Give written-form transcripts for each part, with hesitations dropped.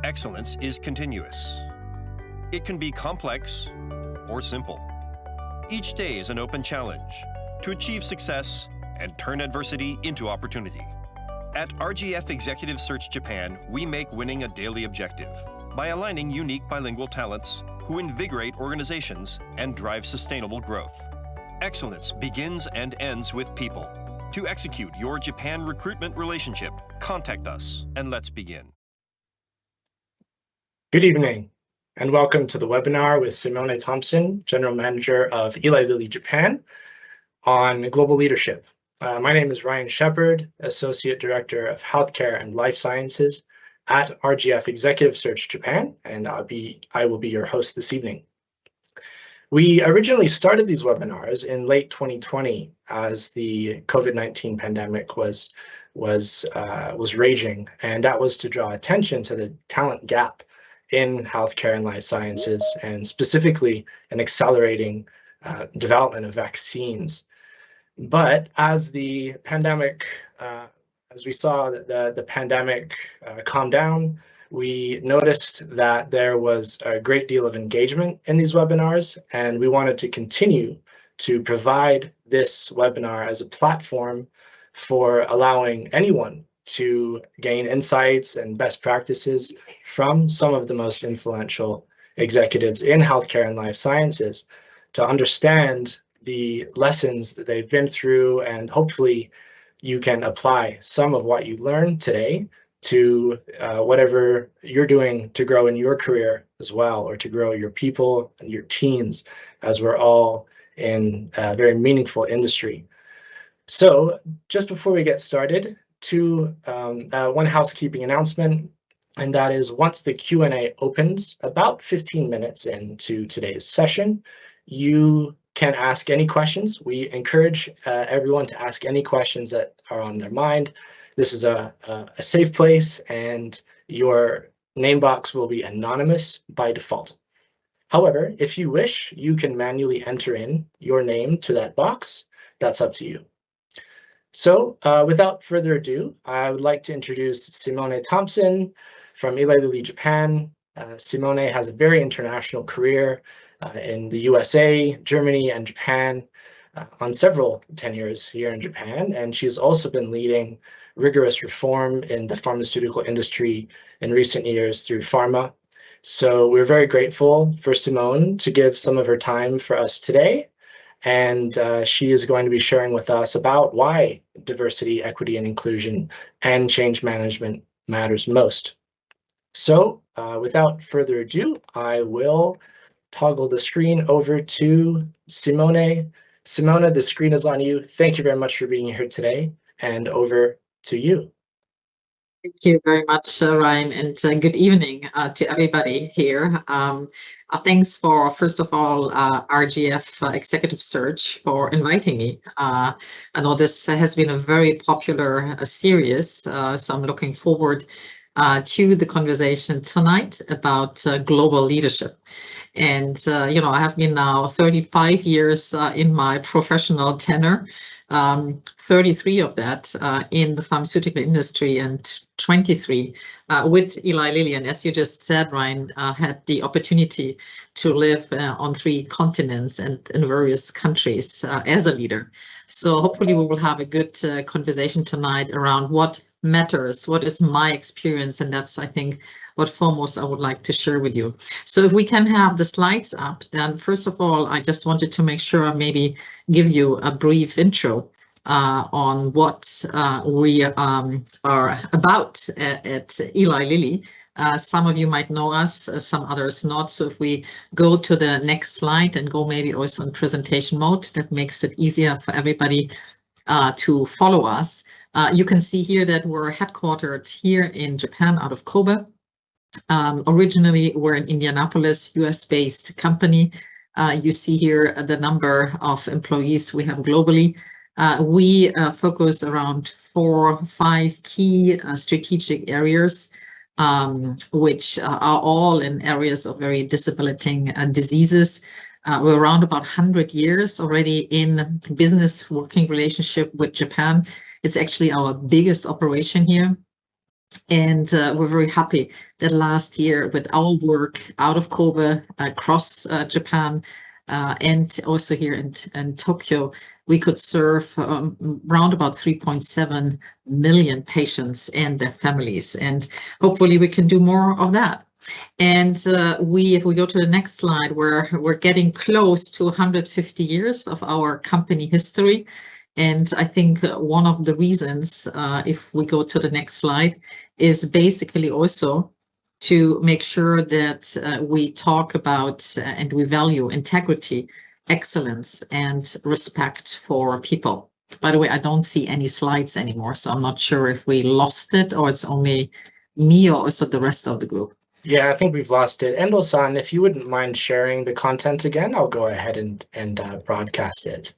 Excellence is continuous. It can be complex or simple. Each day is an open challenge to achieve success and turn adversity into opportunity. At RGF Executive Search Japan, we make winning a daily objective by aligning unique bilingual talents who invigorate organizations and drive sustainable growth. Excellence begins and ends with people. To execute your Japan recruitment relationship, contact us and let's begin. Good evening, and welcome to the webinar with Simone Thomsen, General Manager of Eli Lilly Japan, on global leadership. My name is Ryan Shepard, Associate Director of Healthcare and Life Sciences at RGF Executive Search Japan, and I will be your host this evening. We originally started these webinars in late 2020 as the COVID-19 pandemic was raging, and that was to draw attention to the talent gap in healthcare and life sciences, and specifically an accelerating development of vaccines. But as the pandemic, as we saw that the pandemic calmed down, we noticed that there was a great deal of engagement in these webinars, and we wanted to continue to provide this webinar as a platform for allowing anyone to gain insights and best practices from some of the most influential executives in healthcare and life sciences to understand the lessons that they've been through, and hopefully you can apply some of what you learned today to whatever you're doing to grow in your career as well, or to grow your people and your teams, as we're all in a very meaningful industry. So just before we get started, one housekeeping announcement, and that is once the Q&A opens about 15 minutes into today's session, you can ask any questions. We encourage everyone to ask any questions that are on their mind. This is a safe place, and your name box will be anonymous by default. However, if you wish, you can manually enter in your name to that box. That's up to you. So without further ado, I would like to introduce Simone Thomsen from Eli Lilly Japan. Simone has a very international career in the USA, Germany, and Japan on several tenures here in Japan, and she's also been leading rigorous reform in the pharmaceutical industry in recent years through pharma. So we're very grateful for Simone to give some of her time for us today. And she is going to be sharing with us about why diversity, equity, and inclusion and change management matters most. So without further ado, I will toggle the screen over to Simone. Simone, the screen is on you. Thank you very much for being here today, and over to you. Thank you very much, Ryan, and good evening to everybody here. Thanks for, first of all, RGF Executive Search for inviting me. I know this has been a very popular series, so I'm looking forward to the conversation tonight about global leadership. And, I have been now 35 years in my professional tenure, 33 of that in the pharmaceutical industry, and 23 with Eli Lilly. And as you just said, Ryan, had the opportunity to live on 3 continents and in various countries as a leader. So hopefully we will have a good conversation tonight around what matters, what is my experience, and that's, I think, what foremost I would like to share with you. So if we can have the slides up, then first of all, I just wanted to make sure I maybe give you a brief intro on what we are about at Eli Lilly. Some of you might know us, some others not. So if we go to the next slide and go maybe also in presentation mode, that makes it easier for everybody to follow us. You can see here that we're headquartered here in Japan out of Kobe. Originally, we're an Indianapolis, US-based company. You see here the number of employees we have globally. We focus around 4 or 5 key strategic areas, which are all in areas of very debilitating diseases. We're around about 100 years already in business working relationship with Japan. It's actually our biggest operation here. And we're very happy that last year with our work out of Kobe, across Japan, and also here in Tokyo, we could serve around about 3.7 million patients and their families. And hopefully we can do more of that. And if we go to the next slide, we're getting close to 150 years of our company history. And I think one of the reasons, if we go to the next slide, is basically also to make sure that we talk about and we value integrity, excellence, and respect for people. By the way, I don't see any slides anymore, so I'm not sure if we lost it or it's only me or also the rest of the group. Yeah, I think we've lost it. Endo-san, if you wouldn't mind sharing the content again, I'll go ahead and broadcast it.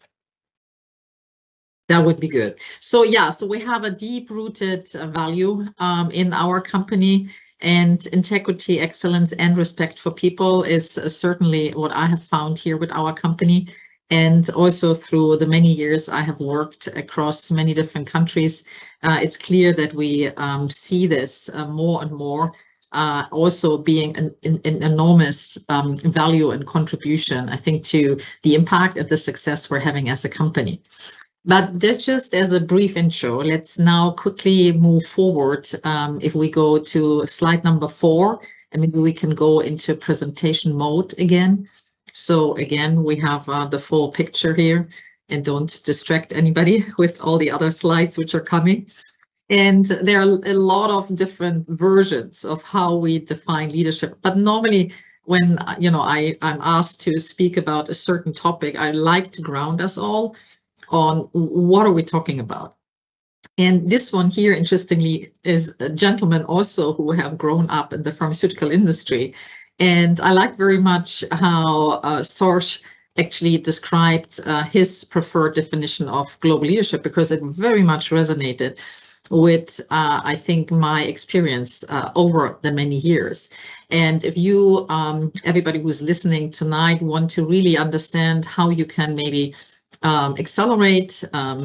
That would be good. So yeah, so we have a deep-rooted value in our company, and integrity, excellence, and respect for people is certainly what I have found here with our company. And also through the many years I have worked across many different countries, it's clear that we see this more and more, also being an enormous value and contribution, I think, to the impact and the success we're having as a company. But that's just as a brief intro. Let's now quickly move forward. If we go to slide number 4, and maybe we can go into presentation mode again. So again, we have the full picture here, and don't distract anybody with all the other slides which are coming. And there are a lot of different versions of how we define leadership. But normally when I'm asked to speak about a certain topic, I like to ground us all on what are we talking about. And this one here, interestingly, is a gentleman also who have grown up in the pharmaceutical industry. And I like very much how Sorge actually described his preferred definition of global leadership, because it very much resonated with, I think, my experience over the many years. And if you, everybody who's listening tonight, want to really understand how you can maybe accelerate,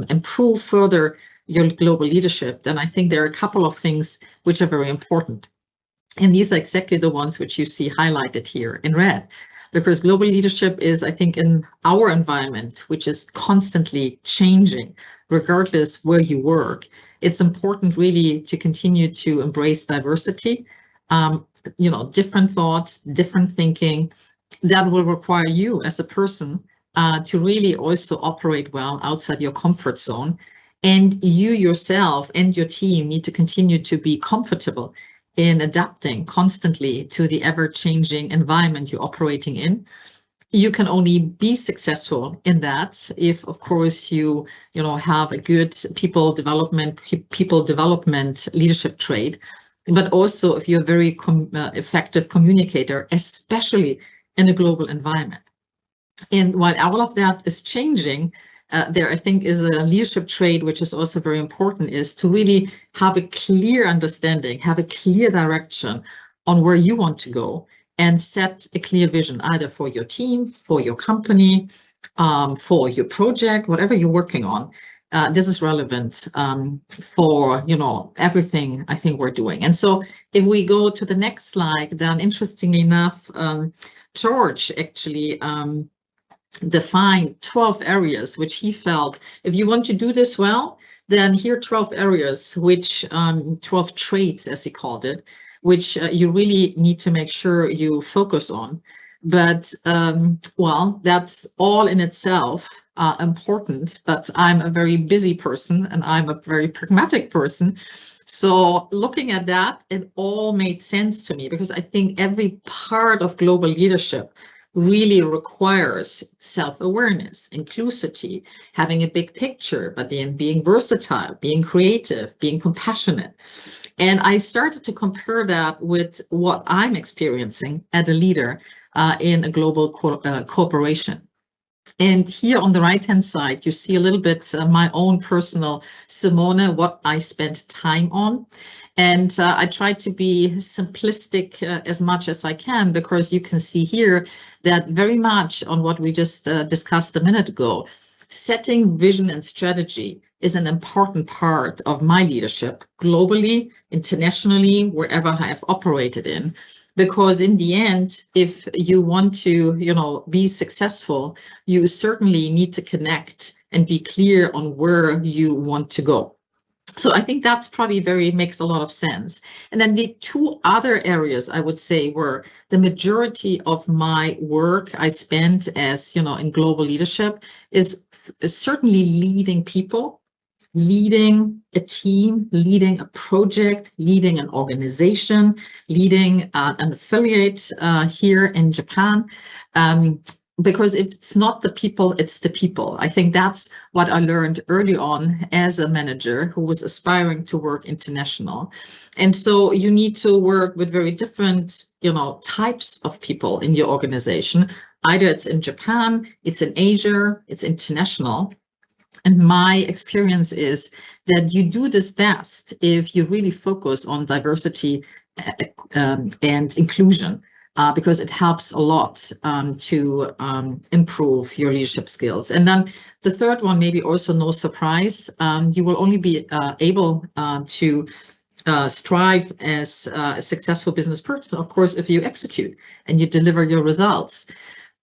improve further your global leadership, then I think there are a couple of things which are very important. And these are exactly the ones which you see highlighted here in red, because global leadership is, I think, in our environment, which is constantly changing, regardless where you work. It's important really to continue to embrace diversity, different thoughts, different thinking that will require you as a person to really also operate well outside your comfort zone. And you yourself and your team need to continue to be comfortable in adapting constantly to the ever-changing environment you're operating in. You can only be successful in that if, of course, you have a good people development leadership trait, but also if you're a very effective communicator, especially in a global environment. And while all of that is changing, there I think is a leadership trait which is also very important, is to really have a clear understanding, have a clear direction on where you want to go, and set a clear vision either for your team, for your company, for your project, whatever you're working on. This is relevant for everything I think we're doing. And so if we go to the next slide, then interestingly enough, George actually defined 12 areas which he felt, if you want to do this well, then here are 12 areas, which 12 traits, as he called it, which you really need to make sure you focus on. But well, that's all in itself important, but I'm a very busy person and I'm a very pragmatic person. So looking at that, it all made sense to me, because I think every part of global leadership really requires self-awareness, inclusivity, having a big picture, but then being versatile, being creative, being compassionate. And I started to compare that with what I'm experiencing as a leader in a global corporation. And here on the right-hand side, you see a little bit my own personal Simone, what I spent time on. And I try to be simplistic as much as I can, because you can see here that very much on what we just discussed a minute ago, setting vision and strategy is an important part of my leadership globally, internationally, wherever I have operated in. Because in the end, if you want to, be successful, you certainly need to connect and be clear on where you want to go. So I think that's probably makes a lot of sense. And then the two other areas I would say were the majority of my work I spent as, in global leadership is certainly leading people, leading a team, leading a project, leading an organization, leading an affiliate here in Japan. Because if it's not the people, it's the people. I think that's what I learned early on as a manager who was aspiring to work international. And so you need to work with very different, types of people in your organization. Either it's in Japan, it's in Asia, it's international. And my experience is that you do this best if you really focus on diversity and inclusion. Because it helps a lot to improve your leadership skills. And then the third one, maybe also no surprise, you will only be able to strive as a successful business person, of course, if you execute and you deliver your results.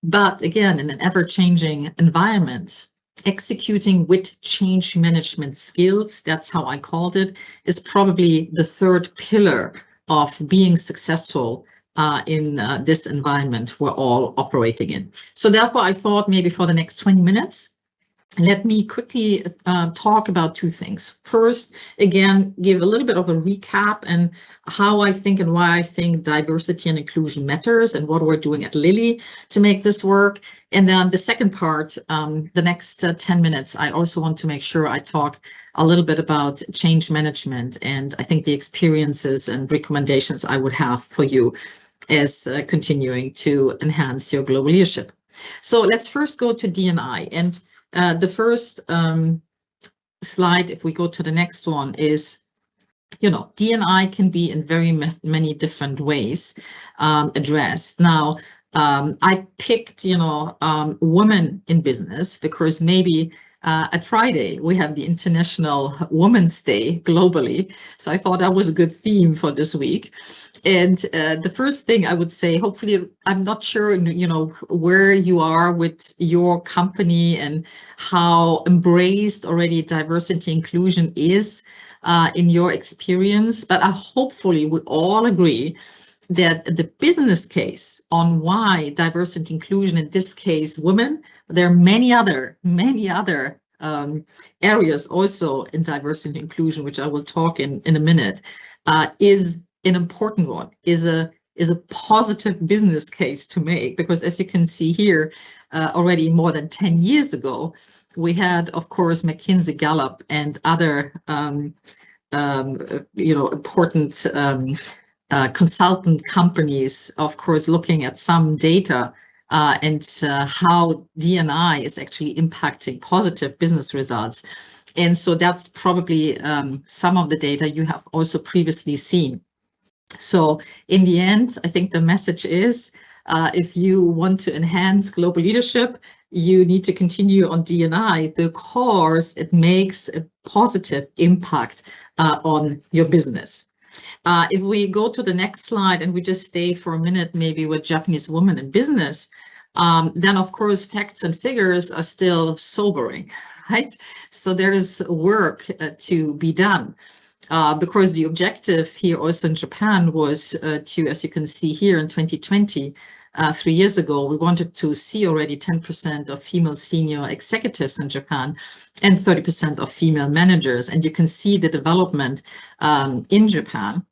But again, in an ever-changing environment, executing with change management skills, that's how I called it, is probably the third pillar of being successful in this environment we're all operating in. So therefore, I thought maybe for the next 20 minutes, let me quickly talk about two things. First, again, give a little bit of a recap and how I think and why I think diversity and inclusion matters and what we're doing at Lilly to make this work. And then the second part, the next 10 minutes, I also want to make sure I talk a little bit about change management and I think the experiences and recommendations I would have for you as continuing to enhance your global leadership. So let's first go to DE&I. And the first slide, if we go to the next one, is, DE&I can be in very many different ways addressed. Now, I picked, women in business because maybe at Friday, we have the International Women's Day globally. So I thought that was a good theme for this week. And the first thing I would say, hopefully, I'm not sure, where you are with your company and how embraced already diversity inclusion is in your experience. But hopefully we all agree that the business case on why diversity inclusion, in this case, women, there are many other areas also in diversity inclusion, which I will talk in a minute, is an important one, is a positive business case to make, because as you can see here, already more than 10 years ago, we had, of course, McKinsey, Gallup, and other important consultant companies, of course, looking at some data and how DE&I is actually impacting positive business results. And so that's probably some of the data you have also previously seen. So in the end, I think the message is, if you want to enhance global leadership, you need to continue on DE&I because it makes a positive impact on your business. If we go to the next slide and we just stay for a minute, maybe with Japanese women in business, then of course facts and figures are still sobering, right? So there is work to be done. Because the objective here also in Japan was to, as you can see here in 2020, 3 years ago, we wanted to see already 10% of female senior executives in Japan and 30% of female managers. And you can see the development in Japan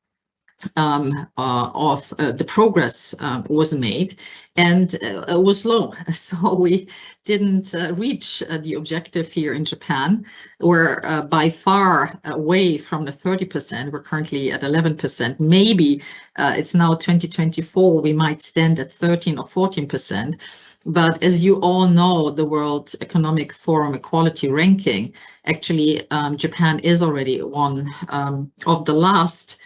of the progress was made, and it was low. So we didn't reach the objective here in Japan. We're by far away from the 30%. We're currently at 11%. Maybe it's now 2024, we might stand at 13 or 14%. But as you all know, the World Economic Forum Equality Ranking, actually, Japan is already one of the last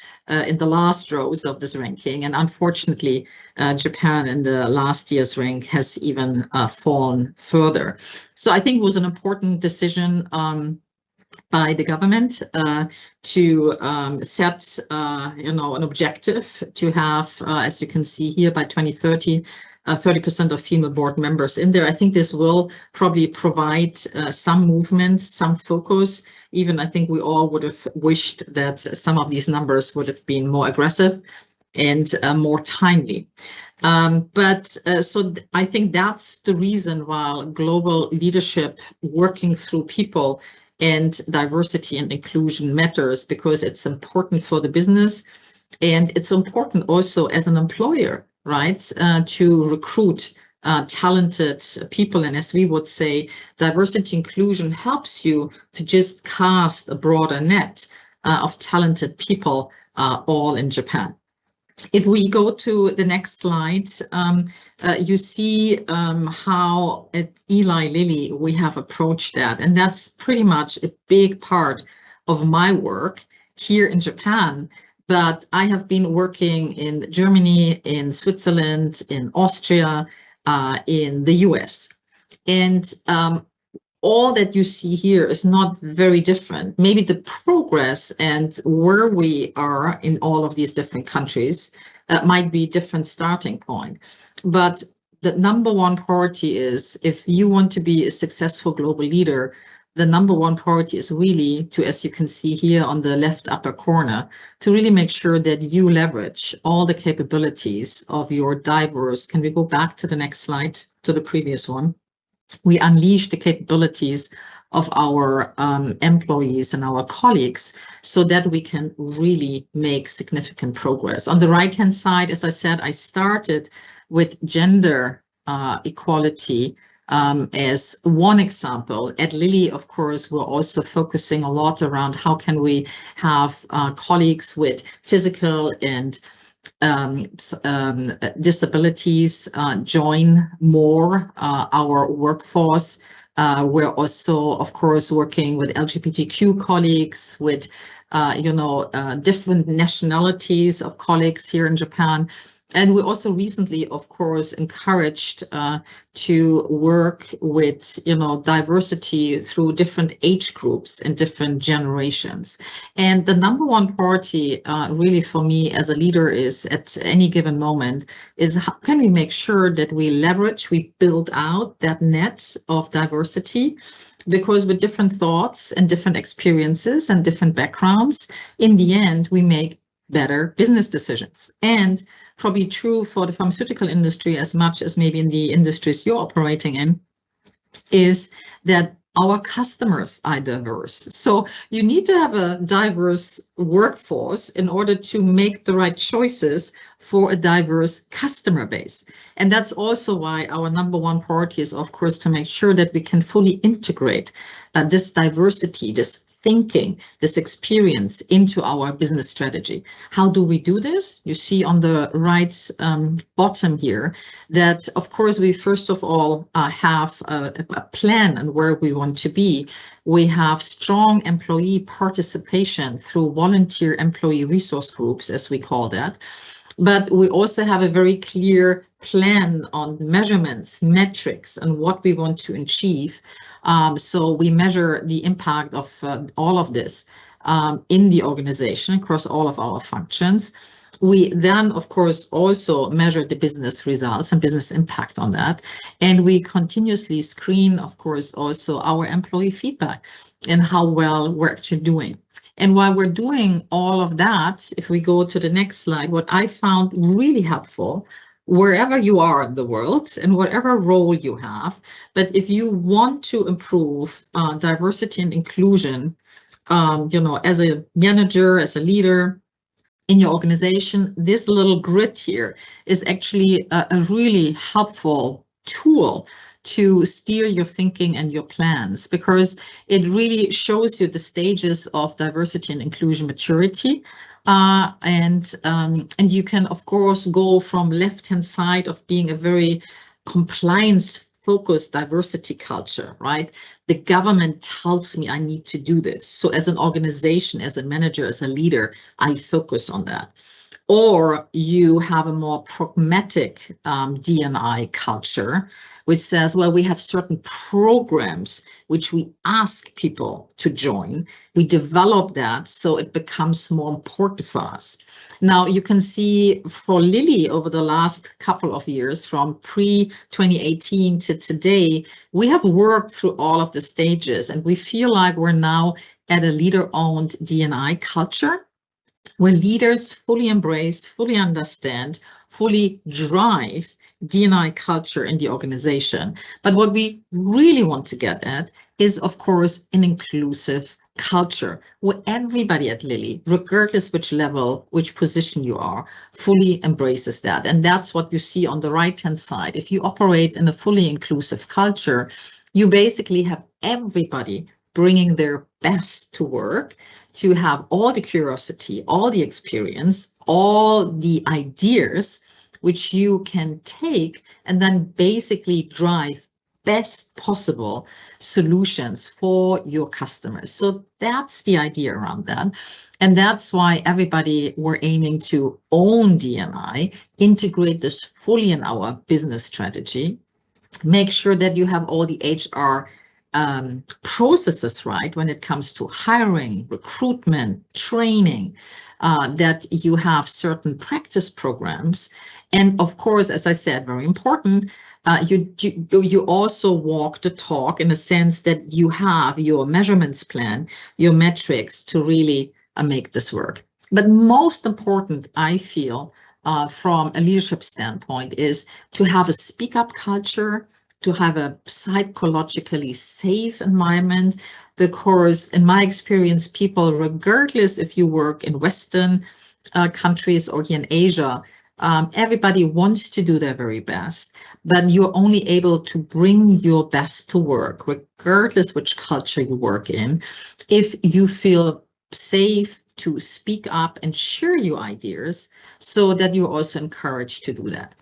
in the last rows of this ranking. And unfortunately, Japan in the last year's rank has even fallen further. So I think it was an important decision by the government to set, an objective to have, as you can see here, by 2030, 30% of female board members in there. I think this will probably provide some movement, some focus. Even I think we all would have wished that some of these numbers would have been more aggressive and more timely. So I think that's the reason why global leadership working through people and diversity and inclusion matters, because it's important for the business, and it's important also as an employer, right, to recruit talented people. And as we would say, diversity inclusion helps you to just cast a broader net of talented people all in Japan. If we go to the next slide, you see how at Eli Lilly we have approached that. And that's pretty much a big part of my work here in Japan. But I have been working in Germany, in Switzerland, in Austria, in the US. And all that you see here is not very different. Maybe the progress and where we are in all of these different countries might be a different starting point. But the number one priority is, if you want to be a successful global leader, the number one priority is really to, as you can see here on the left upper corner, to really make sure that you leverage all the capabilities of your diverse. Can we go back to the next slide, to the previous one? We unleash the capabilities of our employees and our colleagues so that we can really make significant progress. On the right-hand side, as I said, I started with gender equality as one example. At Lilly, of course, we're also focusing a lot around how can we have colleagues with physical and disabilities join more our workforce. We're also, of course, working with LGBTQ colleagues, with different nationalities of colleagues here in Japan. And we also recently, of course, encouraged to work with, diversity through different age groups and different generations. And the number one priority really for me as a leader is, at any given moment, is how can we make sure that we leverage, we build out that net of diversity, because with different thoughts and different experiences and different backgrounds, in the end, we make better business decisions. And probably true for the pharmaceutical industry as much as maybe in the industries you're operating in, is that our customers are diverse. So you need to have a diverse workforce in order to make the right choices for a diverse customer base. And that's also why our number one priority is, of course, to make sure that we can fully integrate this diversity, this thinking, this experience into our business strategy. How do we do this? You see on the right bottom here that, of course, we first of all have a plan on where we want to be. We have strong employee participation through volunteer employee resource groups, as we call that. But we also have a very clear plan on measurements, metrics, and what we want to achieve. So we measure the impact of all of this in the organization across all of our functions. We then, of course, also measure the business results and business impact on that. And we continuously screen, of course, also our employee feedback and how well we're actually doing. And while we're doing all of that, if we go to the next slide, what I found really helpful, wherever you are in the world and whatever role you have, but if you want to improve diversity and inclusion, as a manager, as a leader in your organization, this little grid here is actually a really helpful tool to steer your thinking and your plans, because it really shows you the stages of diversity and inclusion maturity. And you can, of course, go from left-hand side of being a very compliance-focused diversity culture, right? The government tells me I need to do this. So as an organization, as a manager, as a leader, I focus on that. Or you have a more pragmatic D&I culture, which says, well, we have certain programs which we ask people to join. We develop that so it becomes more important for us. Now, you can see for Lilly over the last couple of years, from pre-2018 to today, we have worked through all of the stages, and we feel like we're now at a leader-owned D&I culture, where leaders fully embrace, fully understand, fully drive D&I culture in the organization. But what we really want to get at is, of course, an inclusive culture where everybody at Lilly, regardless which level, which position you are, fully embraces that. And that's what you see on the right-hand side. If you operate in a fully inclusive culture, you basically have everybody bringing their best to work, to have all the curiosity, all the experience, all the ideas which you can take and then basically drive best possible solutions for your customers. So that's the idea around that. And that's why everybody, we're aiming to own D&I, integrate this fully in our business strategy, make sure that you have all the HR processes right when it comes to hiring, recruitment, training, that you have certain practice programs. And of course, as I said, very important, you also walk the talk in a sense that you have your measurements plan, your metrics to really make this work. But most important, I feel, from a leadership standpoint, is to have a speak-up culture, to have a psychologically safe environment, because in my experience, people, regardless if you work in Western countries or here in Asia, everybody wants to do their very best, but you're only able to bring your best to work, regardless which culture you work in, if you feel safe to speak up and share your ideas, so that you're also encouraged to do that.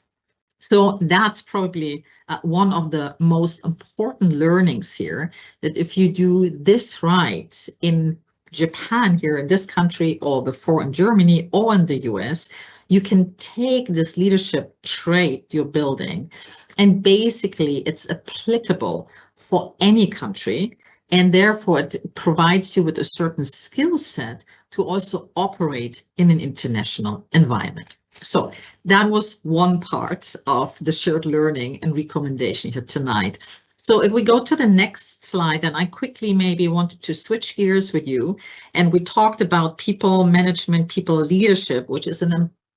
So that's probably one of the most important learnings here, that if you do this right in Japan, here in this country, or before in Germany or in the US, you can take this leadership trait you're building, and basically it's applicable for any country, and therefore it provides you with a certain skill set to also operate in an international environment. So that was one part of the shared learning and recommendation here tonight. So if we go to the next slide, and I quickly maybe wanted to switch gears with you, and we talked about people management, people leadership, which is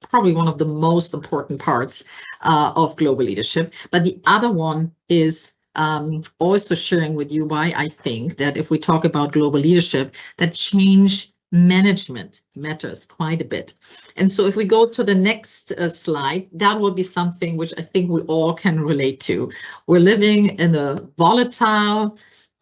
probably one of the most important parts of global leadership. But the other one is also sharing with you why I think that if we talk about global leadership, that change management matters quite a bit. And so if we go to the next slide, that will be something which I think we all can relate to. We're living in a volatile,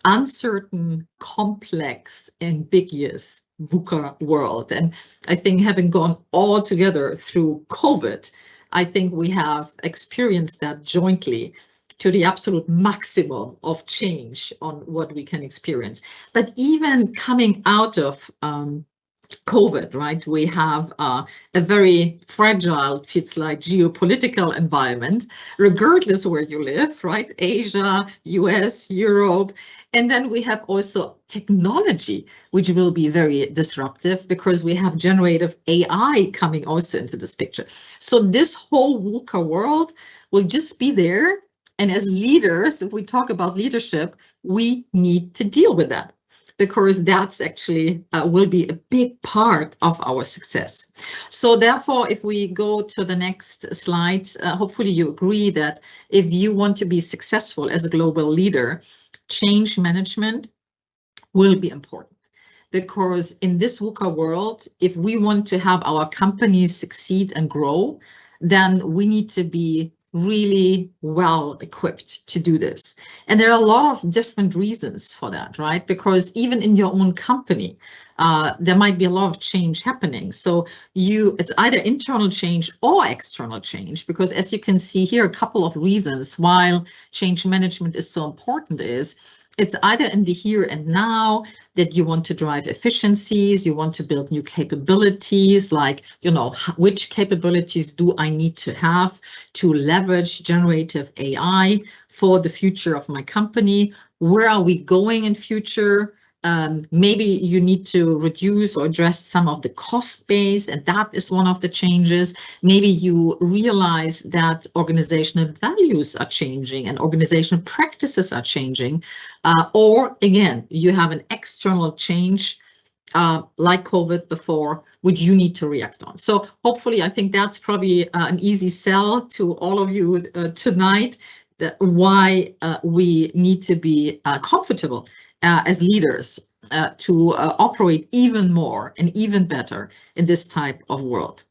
uncertain, complex, ambiguous VUCA world. And I think having gone all together through COVID, I think we have experienced that jointly to the absolute maximum of change on what we can experience. But even coming out of COVID, right, we have a very fragile, feels like, geopolitical environment, regardless where you live, right? Asia, US, Europe. And then we have also technology, which will be very disruptive because we have generative AI coming also into this picture. So this whole VUCA world will just be there. And as leaders, if we talk about leadership, we need to deal with that, because that's actually will be a big part of our success. So therefore, if we go to the next slide, hopefully you agree that if you want to be successful as a global leader, change management will be important. Because in this VUCA world, if we want to have our companies succeed and grow, then we need to be really well equipped to do this. And there are a lot of different reasons for that, right? Because even in your own company, there might be a lot of change happening. So it's either internal change or external change, because as you can see here, a couple of reasons why change management is so important is it's either in the here and now that you want to drive efficiencies, you want to build new capabilities, like, which capabilities do I need to have to leverage generative AI for the future of my company? Where are we going in future? Maybe you need to reduce or address some of the cost base, and that is one of the changes. Maybe you realize that organizational values are changing and organizational practices are changing. Or again, you have an external change like COVID before, which you need to react on. So hopefully, I think that's probably an easy sell to all of you tonight, why we need to be comfortable as leaders to operate even more and even better in this type of world.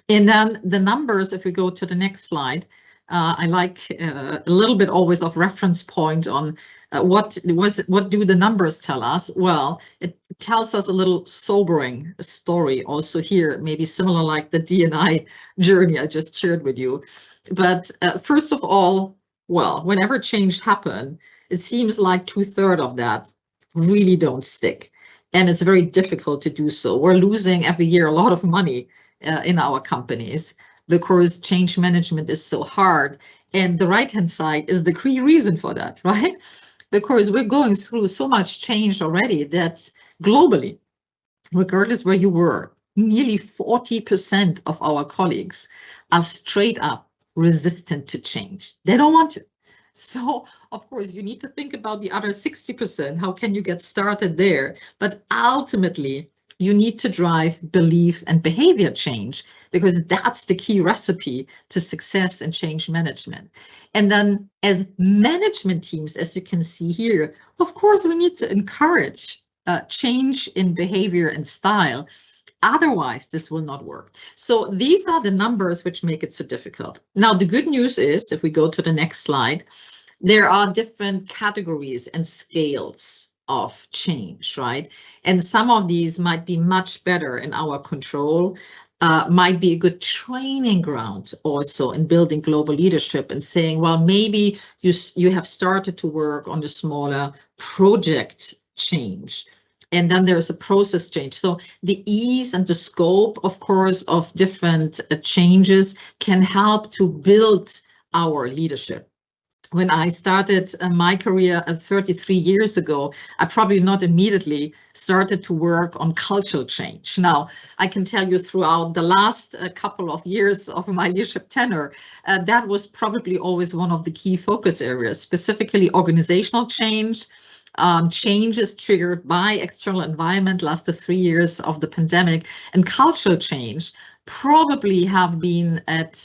And then the numbers, if we go to the next slide, I like a little bit always of reference point on what do the numbers tell us? Well, it tells us a little sobering story also here, maybe similar like the DE&I journey I just shared with you. But first of all, well, whenever change happens, it seems like 2/3 of that really don't stick. And it's very difficult to do so. We're losing every year a lot of money in our companies because change management is so hard. And the right-hand side is the key reason for that, right? Because we're going through so much change already that globally, regardless where you were, nearly 40% of our colleagues are straight up resistant to change. They don't want to. So, of course, you need to think about the other 60%. How can you get started there? But ultimately, you need to drive belief and behavior change, because that's the key recipe to success in change management. And then as management teams, as you can see here, of course, we need to encourage change in behavior and style. Otherwise, this will not work. So these are the numbers which make it so difficult. Now, the good news is, if we go to the next slide, there are different categories and scales of change, right? And some of these might be much better in our control, might be a good training ground also in building global leadership and saying, well, maybe you have started to work on the smaller project change. And then there's a process change. So the ease and the scope, of course, of different changes can help to build our leadership. When I started my career 33 years ago, I probably not immediately started to work on cultural change. Now, I can tell you throughout the last couple of years of my leadership tenure, that was probably always one of the key focus areas, specifically organizational change. Changes triggered by external environment, last 3 years of the pandemic, and cultural change probably have been at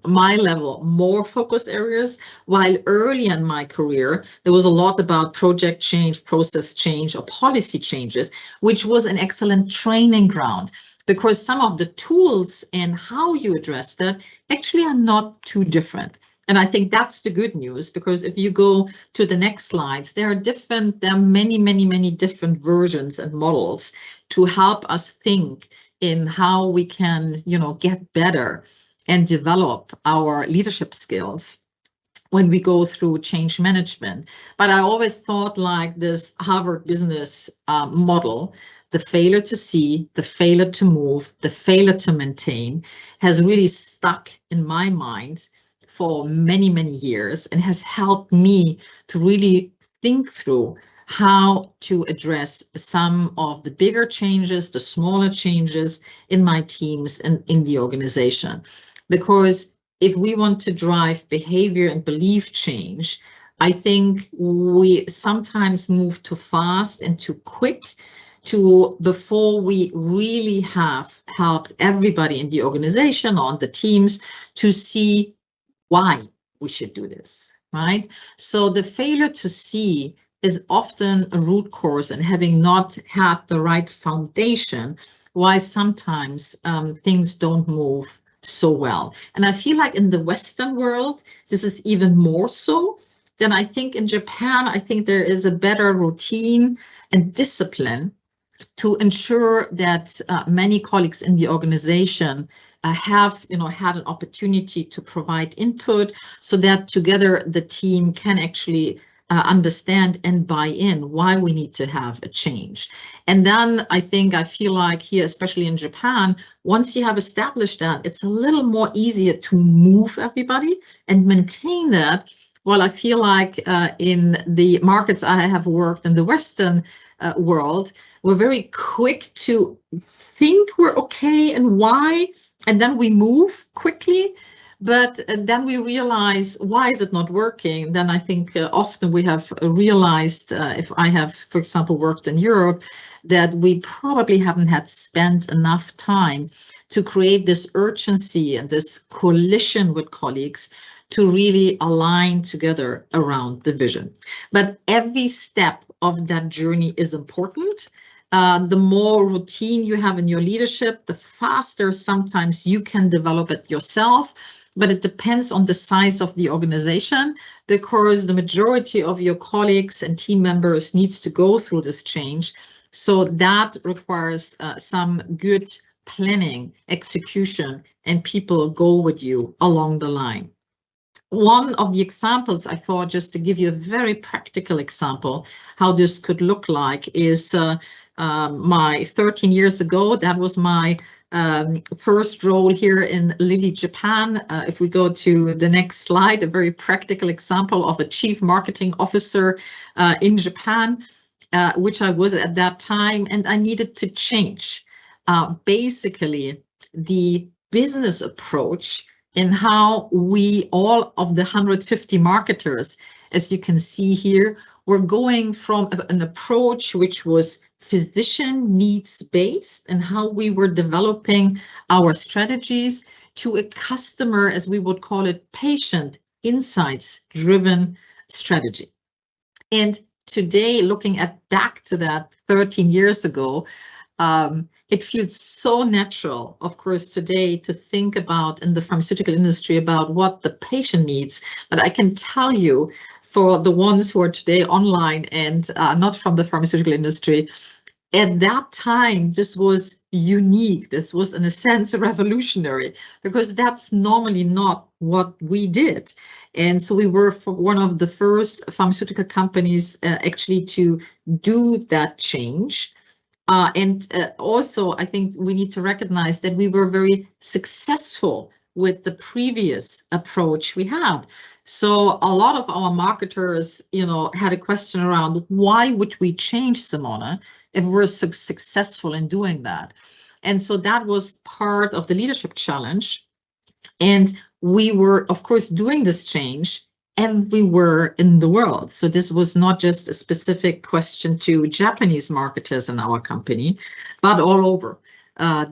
my level more focus areas, while early in my career there was a lot about project change, process change, or policy changes, which was an excellent training ground, because some of the tools and how you address that actually are not too different. And I think that's the good news, because if you go to the next slides, there are many different versions and models to help us think in how we can, get better and develop our leadership skills when we go through change management. But I always thought like this Harvard business model, the failure to see, the failure to move, the failure to maintain, has really stuck in my mind for many years, and has helped me to really think through how to address some of the bigger changes, the smaller changes in my teams and in the organization. Because if we want to drive behavior and belief change, I think we sometimes move too fast and too quick before we really have helped everybody in the organization, on the teams, to see why we should do this, right? So the failure to see is often a root cause, and having not had the right foundation, why sometimes things don't move so well. And I feel like in the Western world, this is even more so than I think in Japan. I think there is a better routine and discipline to ensure that many colleagues in the organization have, had an opportunity to provide input, so that together the team can actually understand and buy in why we need to have a change. And then I feel like here, especially in Japan, once you have established that, it's a little more easier to move everybody and maintain that. Well, I feel like in the markets I have worked in the Western world, we're very quick to think we're okay and why, and then we move quickly. But then we realize, why is it not working? Then I think often we have realized, if I have, for example, worked in Europe, that we probably haven't had spent enough time to create this urgency and this coalition with colleagues to really align together around the vision. But every step of that journey is important. The more routine you have in your leadership, the faster sometimes you can develop it yourself. But it depends on the size of the organization, because the majority of your colleagues and team members needs to go through this change. So that requires some good planning, execution, and people go with you along the line. One of the examples I thought, just to give you a very practical example, how this could look like is my 13 years ago, that was my first role here in Lilly Japan. If we go to the next slide, a very practical example of a chief marketing officer in Japan, which I was at that time, and I needed to change basically the business approach in how we, all of the 150 marketers, as you can see here, were going from an approach which was physician needs based and how we were developing our strategies, to a customer, as we would call it, patient insights driven strategy. And today, looking back to that 13 years ago, it feels so natural, of course, today to think about in the pharmaceutical industry about what the patient needs. But I can tell you, for the ones who are today online and not from the pharmaceutical industry, at that time, this was unique. This was, in a sense, revolutionary, because that's normally not what we did. And so we were one of the first pharmaceutical companies actually to do that change. Also, I think we need to recognize that we were very successful with the previous approach we had. So a lot of our marketers, had a question around, why would we change, Simone, if we're so successful in doing that? And so that was part of the leadership challenge. And we were, of course, doing this change everywhere in the world. So this was not just a specific question to Japanese marketers in our company, but all over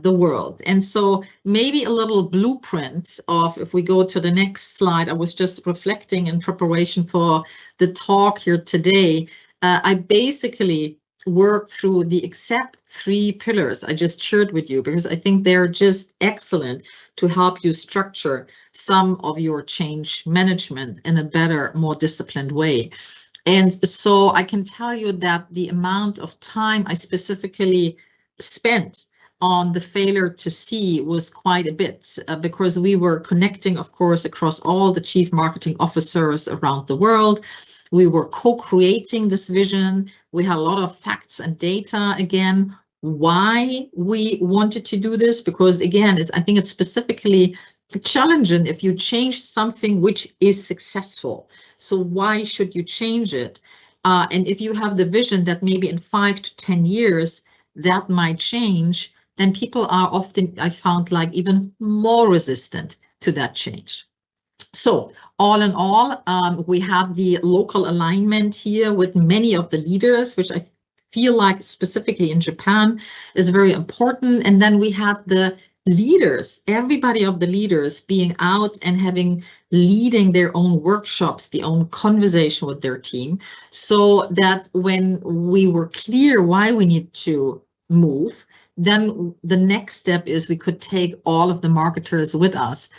the world. And so maybe a little blueprint of, if we go to the next slide, I was just reflecting in preparation for the talk here today. I basically worked through the exact 3 pillars I just shared with you, because I think they're just excellent to help you structure some of your change management in a better, more disciplined way. And so I can tell you that the amount of time I specifically spent on the failure to see was quite a bit, because we were connecting, of course, across all the chief marketing officers around the world. We were co-creating this vision. We had a lot of facts and data, again, why we wanted to do this, because again, I think it's specifically challenging if you change something which is successful. So why should you change it? And if you have the vision that maybe in 5 to 10 years that might change, then people are often, I found, like even more resistant to that change. So all in all, we have the local alignment here with many of the leaders, which I feel like specifically in Japan is very important. And then we had the leaders, everybody of the leaders being out and leading their own workshops, the own conversation with their team, so that when we were clear why we need to move, then the next step is we could take all of the marketers with us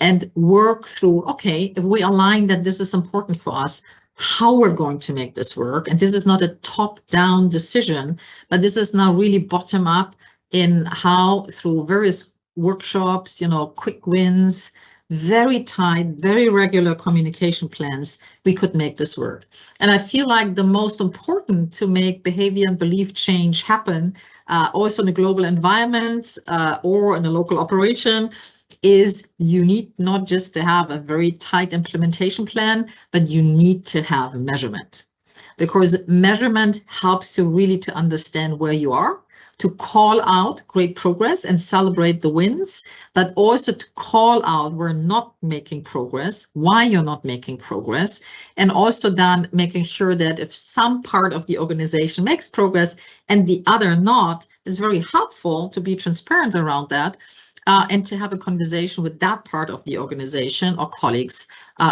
and work through, okay, if we align that this is important for us, how we're going to make this work. And this is not a top-down decision, but this is now really bottom-up in how, through various workshops, quick wins, very tight, very regular communication plans, we could make this work. And I feel like the most important to make behavior and belief change happen, also in a global environment or in a local operation, is you need not just to have a very tight implementation plan, but you need to have measurement, because measurement helps you really to understand where you are, to call out great progress and celebrate the wins, but also to call out where not making progress, why you're not making progress, and also then making sure that if some part of the organization makes progress and the other not, is very helpful to be transparent around that. And to have a conversation with that part of the organization or colleagues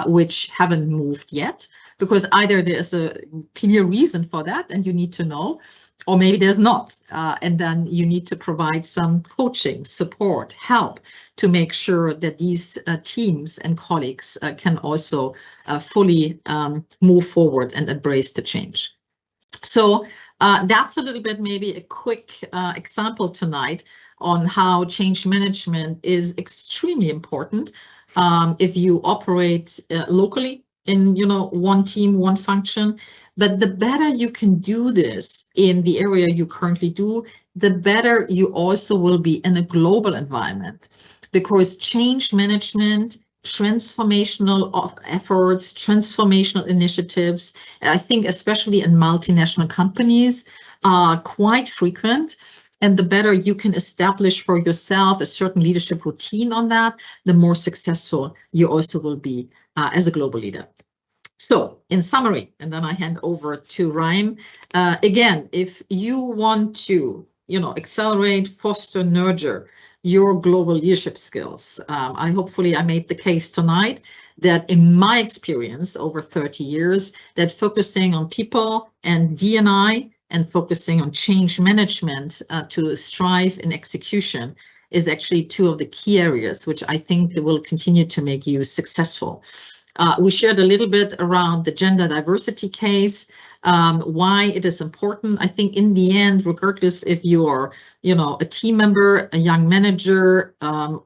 which haven't moved yet, because either there's a clear reason for that and you need to know, or maybe there's not. And then you need to provide some coaching, support, help to make sure that these teams and colleagues can also fully move forward and embrace the change. So that's a little bit maybe a quick example tonight on how change management is extremely important if you operate locally in one team, one function. But the better you can do this in the area you currently do, the better you also will be in a global environment, because change management, transformational efforts, transformational initiatives, I think especially in multinational companies, are quite frequent. And the better you can establish for yourself a certain leadership routine on that, the more successful you also will be as a global leader. So in summary, and then I hand over to Ryan. Again, if you want to, accelerate, foster, nurture your global leadership skills, hopefully I made the case tonight that in my experience over 30 years, that focusing on people and DE&I and focusing on change management to strive in execution is actually two of the key areas which I think will continue to make you successful. We shared a little bit around the gender diversity case, why it is important. I think in the end, regardless if you are, a team member, a young manager,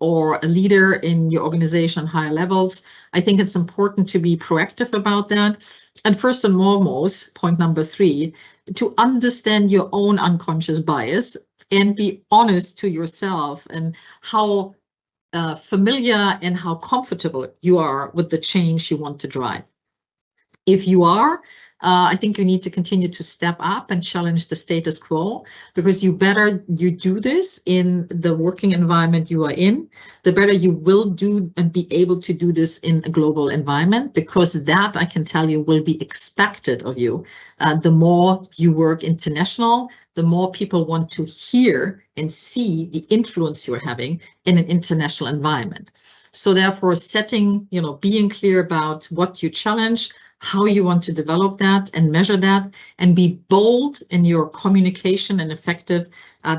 or a leader in your organization, higher levels, I think it's important to be proactive about that. And first and foremost, point number 3, to understand your own unconscious bias and be honest to yourself and how familiar and how comfortable you are with the change you want to drive. If you are, I think you need to continue to step up and challenge the status quo, because you do this in the working environment you are in, the better you will do and be able to do this in a global environment, because that, I can tell you, will be expected of you. The more you work international, the more people want to hear and see the influence you're having in an international environment. So therefore, setting, being clear about what you challenge, how you want to develop that and measure that, and be bold in your communication and effective,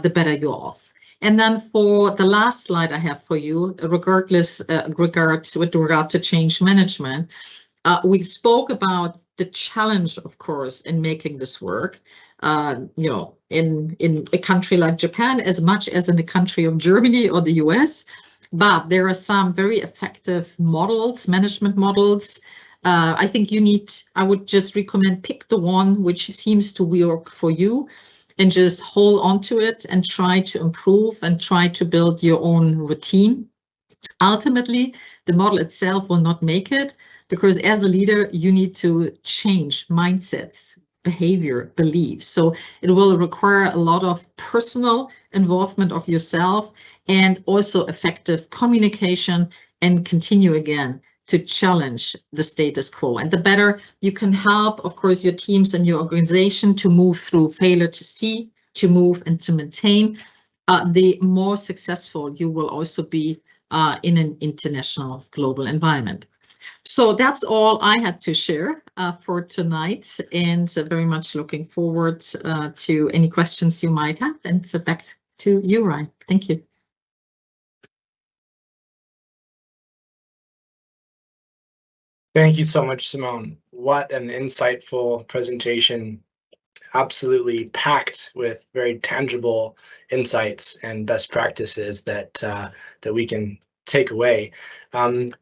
the better you're off. And then for the last slide I have for you, with regard to change management, we spoke about the challenge, of course, in making this work. In a country like Japan, as much as in the country of Germany or the US, but there are some very effective models, management models. I think I would just recommend pick the one which seems to work for you and just hold on to it and try to improve and try to build your own routine. Ultimately, the model itself will not make it, because as a leader, you need to change mindsets, behavior, beliefs. So it will require a lot of personal involvement of yourself and also effective communication, and continue again to challenge the status quo. And the better you can help, of course, your teams and your organization to move through failure to see, to move and to maintain, the more successful you will also be in an international global environment. So that's all I had to share for tonight, and very much looking forward to any questions you might have. And back to you, Ryan. Thank you. Thank you so much, Simone. What an insightful presentation. Absolutely packed with very tangible insights and best practices that that we can take away.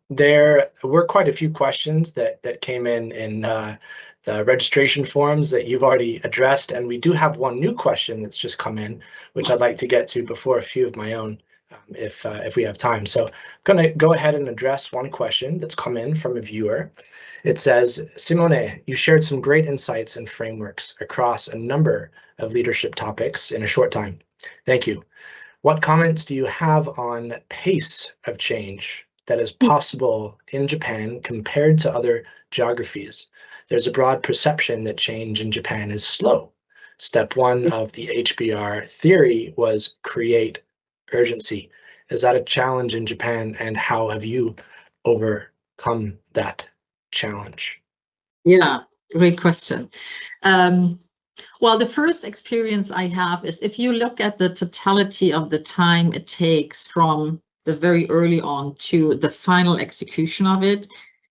There were quite a few questions that came in the registration forms that you've already addressed, and we do have one new question that's just come in, which I'd like to get to before a few of my own, if we have time. So I'm going to go ahead and address one question that's come in from a viewer. It says, Simone, you shared some great insights and frameworks across a number of leadership topics in a short time. Thank you. What comments do you have on pace of change that is possible in Japan compared to other geographies? There's a broad perception that change in Japan is slow. Step one of the HBR theory was create urgency. Is that a challenge in Japan, and how have you overcome that challenge? Yeah, great question. Well, the first experience I have is if you look at the totality of the time it takes from the very early on to the final execution of it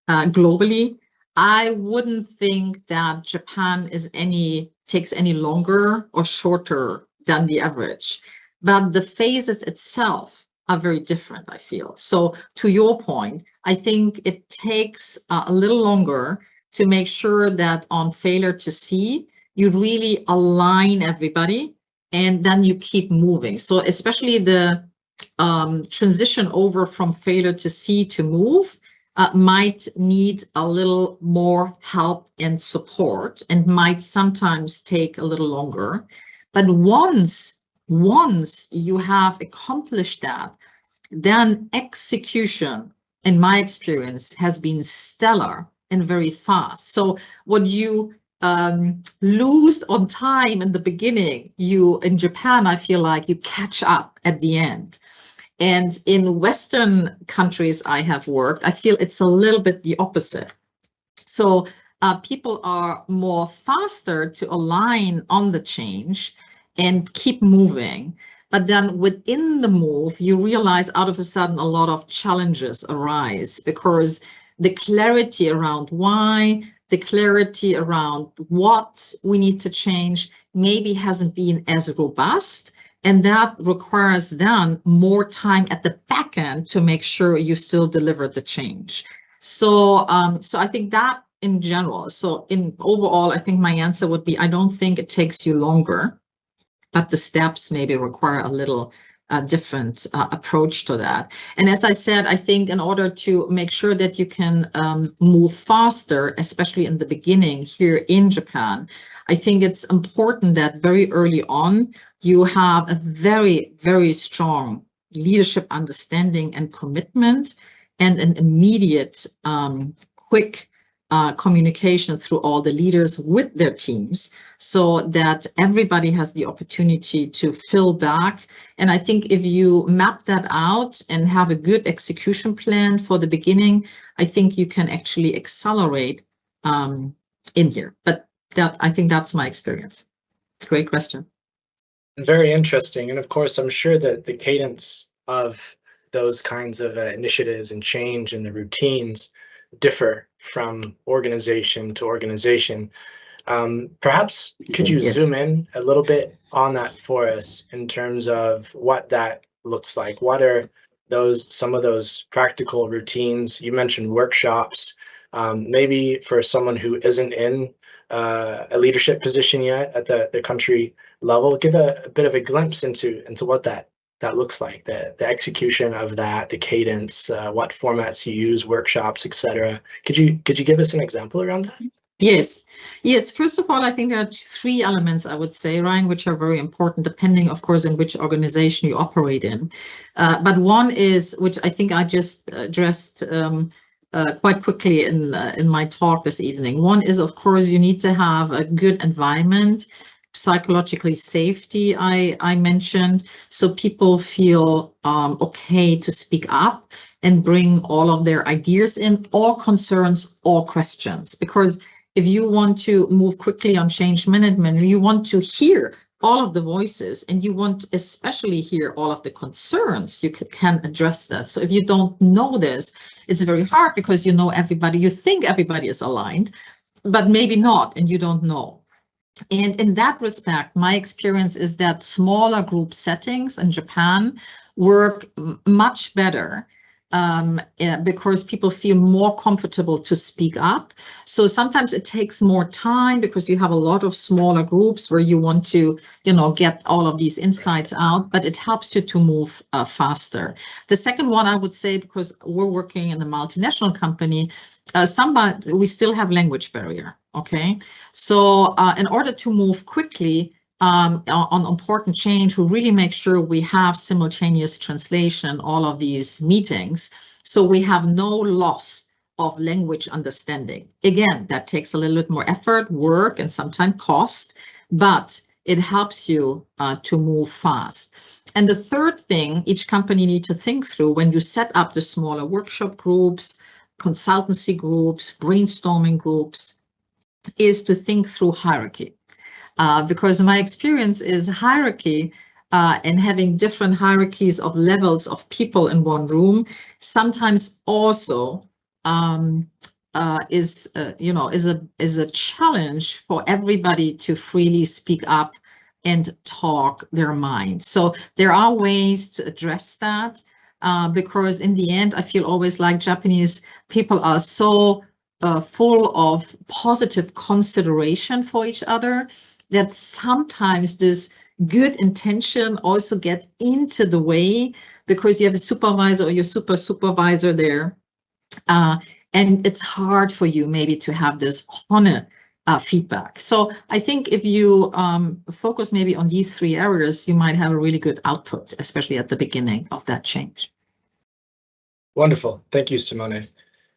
globally, I wouldn't think that Japan takes any longer or shorter than the average. But the phases itself are very different, I feel. So to your point, I think it takes a little longer to make sure that on failure to see, you really align everybody and then you keep moving. So especially the transition over from failure to see to move might need a little more help and support and might sometimes take a little longer. But once you have accomplished that, then execution, in my experience, has been stellar and very fast. So what you lose on time in the beginning, in Japan, I feel like you catch up at the end. And in Western countries I have worked, I feel it's a little bit the opposite. So people are more faster to align on the change and keep moving. But then within the move, you realize out of a sudden a lot of challenges arise because the clarity around why, the clarity around what we need to change maybe hasn't been as robust. And that requires then more time at the back end to make sure you still deliver the change. So I think that in general, so in overall, I think my answer would be, I don't think it takes you longer, but the steps maybe require a little different approach to that. And as I said, I think in order to make sure that you can move faster, especially in the beginning here in Japan, I think it's important that very early on, you have a very, very strong leadership understanding and commitment and an immediate, quick communication through all the leaders with their teams so that everybody has the opportunity to fill back. And I think if you map that out and have a good execution plan for the beginning, I think you can actually accelerate in here. But I think that's my experience. Great question. Very interesting. And of course, I'm sure that the cadence of those kinds of initiatives and change and the routines differ from organization to organization. Perhaps could you zoom in a little bit on that for us in terms of what that looks like? What are some of those practical routines? You mentioned workshops. Maybe for someone who isn't in a leadership position yet at the country level, give a bit of a glimpse into what that looks like, the execution of that, the cadence, what formats you use, workshops, etc. Could you give us an example around that? Yes. First of all, I think there are three elements, I would say, Ryan, which are very important, depending, of course, in which organization you operate in. But one is, which I think I just addressed quite quickly in my talk this evening. One is, of course, you need to have a good environment, psychologically safety, I mentioned, so people feel okay to speak up and bring all of their ideas in, all concerns, all questions. Because if you want to move quickly on change management, you want to hear all of the voices and you want to especially hear all of the concerns, you can address that. So if you don't know this, it's very hard because you know everybody, you think everybody is aligned, but maybe not, and you don't know. And in that respect, my experience is that smaller group settings in Japan work much better because people feel more comfortable to speak up. So sometimes it takes more time because you have a lot of smaller groups where you want to, get all of these insights out, but it helps you to move faster. The second one I would say, because we're working in a multinational company, we still have language barrier. Okay, so in order to move quickly on important change, we really make sure we have simultaneous translation, all of these meetings, so we have no loss of language understanding. Again, that takes a little bit more effort, work, and sometimes cost, but it helps you to move fast. And the third thing each company needs to think through when you set up the smaller workshop groups, consultancy groups, brainstorming groups, is to think through hierarchy. Because my experience is hierarchy and having different hierarchies of levels of people in one room sometimes also is a challenge for everybody to freely speak up and talk their mind. So there are ways to address that because in the end, I feel always like Japanese people are so full of positive consideration for each other that sometimes this good intention also gets into the way because you have a supervisor or your supervisor there. And it's hard for you maybe to have this honest feedback. So I think if you focus maybe on these three areas, you might have a really good output, especially at the beginning of that change. Wonderful. Thank you, Simone.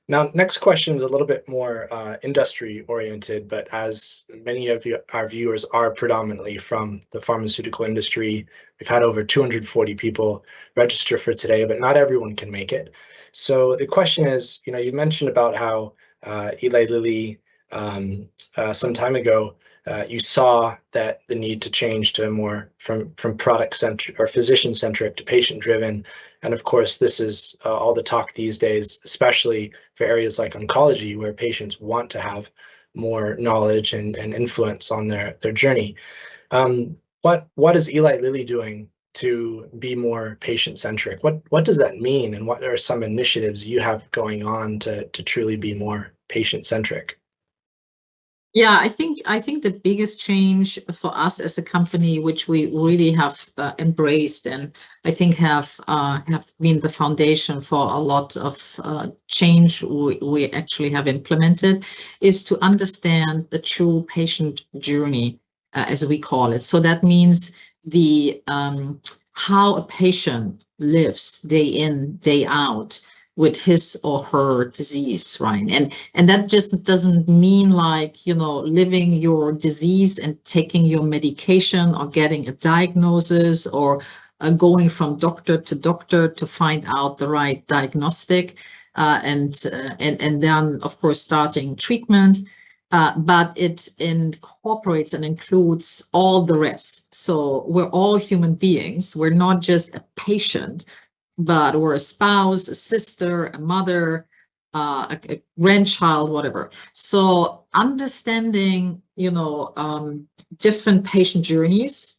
Now, next question is a little bit more industry oriented, but as many of our viewers are predominantly from the pharmaceutical industry, we've had over 240 people register for today, but not everyone can make it. So the question is, you mentioned about how Eli Lilly some time ago, you saw that the need to change to more from product centric or physician centric to patient driven. And of course, this is all the talk these days, especially for areas like oncology, where patients want to have more knowledge and influence on their journey. What is Eli Lilly doing to be more patient-centric? What does that mean, and what are some initiatives you have going on to truly be more patient-centric? Yeah, I think the biggest change for us as a company, which we really have embraced and I think have been the foundation for a lot of change we actually have implemented, is to understand the true patient journey, as we call it. So that means the how a patient lives day in, day out with his or her disease, right? And that just doesn't mean like, living your disease and taking your medication or getting a diagnosis or going from doctor to doctor to find out the right diagnostic and then, of course, starting treatment. But it incorporates and includes all the rest. So we're all human beings. We're not just a patient, but we're a spouse, a sister, a mother, a grandchild, whatever. So understanding, different patient journeys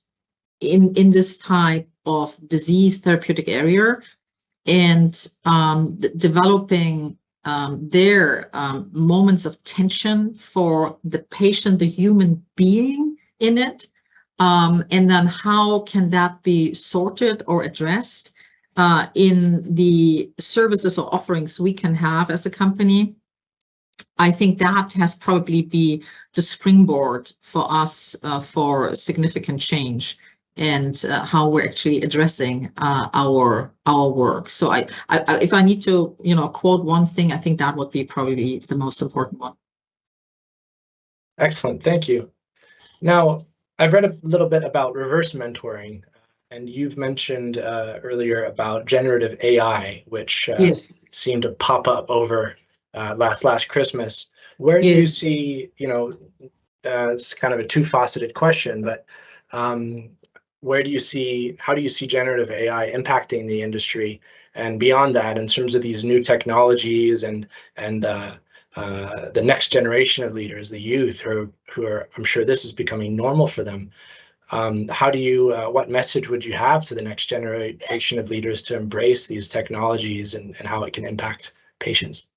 in this type of disease therapeutic area and developing their moments of tension for the patient, the human being in it, and then how can that be sorted or addressed in the services or offerings we can have as a company. I think that has probably been the springboard for us for significant change and how we're actually addressing our work. So if I need to, quote one thing, I think that would be probably the most important one. Excellent, thank you. Now, I've read a little bit about reverse mentoring. And you've mentioned earlier about generative AI, which yes. seemed to pop up over last Christmas. Where do you see, it's kind of a two-faceted question, but How do you see generative AI impacting the industry? And beyond that, in terms of these new technologies and the next generation of leaders, the youth who are, I'm sure this is becoming normal for them. What message would you have to the next generation of leaders to embrace these technologies and how it can impact patients?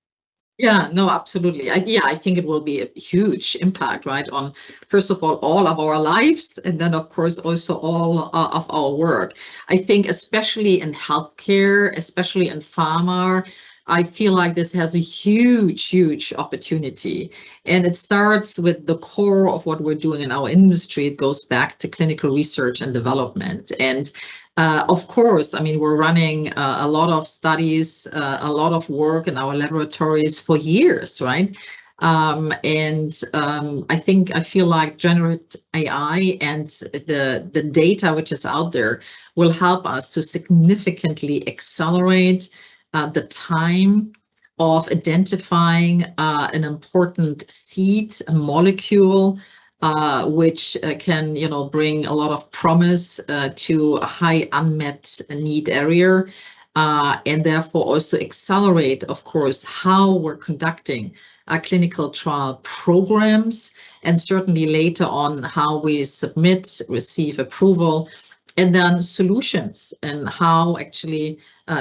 Yeah, no, absolutely. I think it will be a huge impact, right, on, first of all of our lives, and then, of course, also all of our work. I think especially in healthcare, especially in pharma, I feel like this has a huge opportunity. And it starts with the core of what we're doing in our industry. It goes back to clinical research and development. And of course, I mean, we're running a lot of studies, a lot of work in our laboratories for years, right? I feel like generative AI and the data which is out there will help us to significantly accelerate the time of identifying an important seed, a molecule, which can, bring a lot of promise to a high unmet need area, and therefore also accelerate, of course, how we're conducting clinical trial programs, and certainly later on how we submit, receive approval, and then solutions and how actually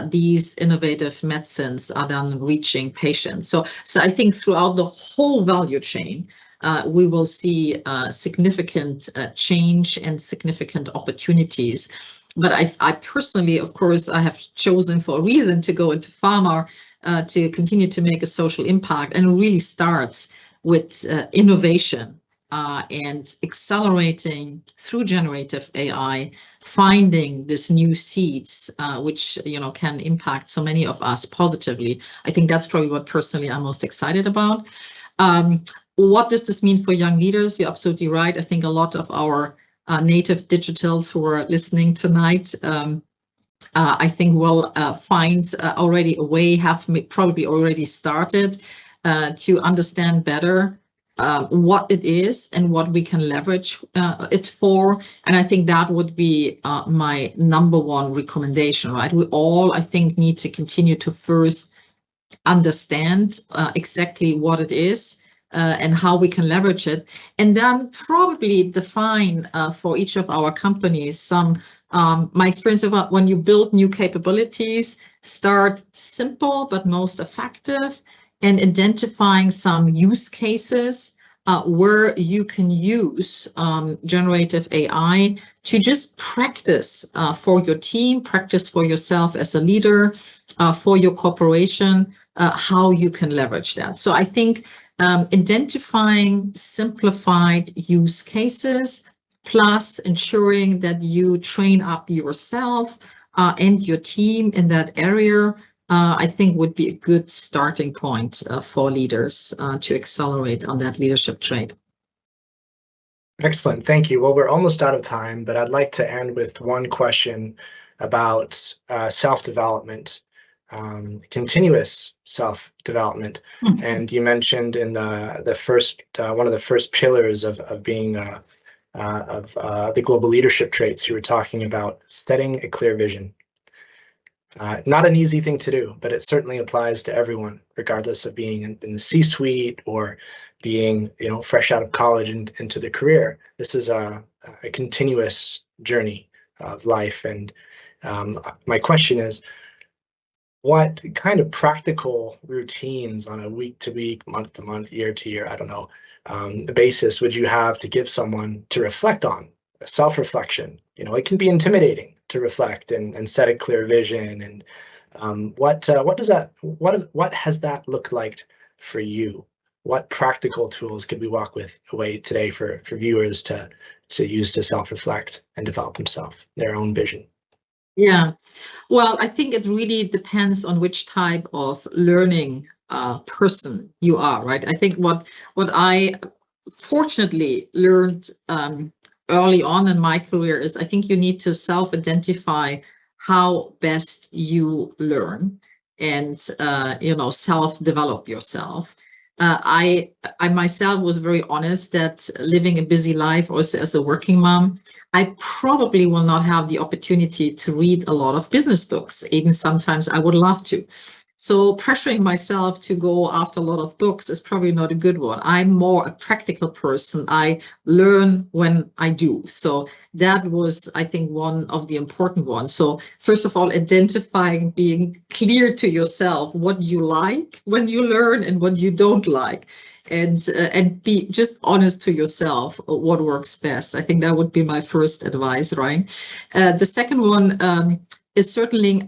these innovative medicines are then reaching patients. So I think throughout the whole value chain, we will see significant change and significant opportunities. But I personally, of course, I have chosen for a reason to go into pharma to continue to make a social impact, and it really starts with innovation and accelerating through generative AI, finding these new seeds, which can impact so many of us positively. I think that's probably what personally I'm most excited about. What does this mean for young leaders? You're absolutely right. I think a lot of our native digitals who are listening tonight, I think will find already a way, have probably already started to understand better what it is and what we can leverage it for. And I think that would be my number one recommendation, right? We all, I think, need to continue to first understand exactly what it is and how we can leverage it, and then probably define for each of our companies some, my experience about when you build new capabilities, start simple but most effective, and identifying some use cases where you can use generative AI to just practice for your team, practice for yourself as a leader, for your corporation, how you can leverage that. So I think identifying simplified use cases, plus ensuring that you train up yourself and your team in that area, I think would be a good starting point for leaders to accelerate on that leadership trait. Excellent, thank you. Well, we're almost out of time, but I'd like to end with one question about self-development, continuous self-development. Mm-hmm. And you mentioned in the first one of the first pillars of being the global leadership traits, you were talking about setting a clear vision. Not an easy thing to do, but it certainly applies to everyone, regardless of being in the C-suite or being, fresh out of college and into the career. This is a continuous journey of life. And my question is, what kind of practical routines on a week-to-week, month-to-month, year-to-year, I don't know, the basis would you have to give someone to reflect on? Self-reflection. It can be intimidating to reflect and set a clear vision. And what has that looked like for you? What practical tools could we walk away today for viewers to use to self-reflect and develop their own vision? Yeah, well, I think it really depends on which type of learning person you are, right? I think what I fortunately learned early on in my career is I think you need to self-identify how best you learn and self-develop yourself. I myself was very honest that living a busy life, also as a working mom, I probably will not have the opportunity to read a lot of business books. Even sometimes I would love to. So pressuring myself to go after a lot of books is probably not a good one. I'm more a practical person. I learn when I do. So that was, I think, one of the important ones. So first of all, identifying, being clear to yourself what you like when you learn and what you don't like. And be just honest to yourself what works best. I think that would be my first advice, right? The second one is certainly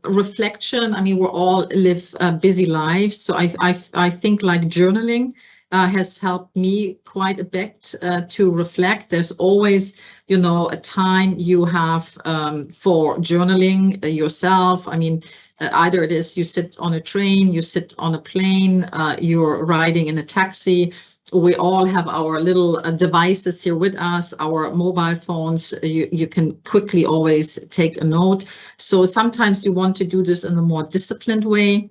reflection. I mean, we all live busy lives, so I think like journaling has helped me quite a bit to reflect. There's always, you know, a time you have for journaling yourself. I mean, either it is you sit on a train, you sit on a plane, you're riding in a taxi. We all have our little devices here with us, our mobile phones. You can quickly always take a note. So sometimes you want to do this in a more disciplined way,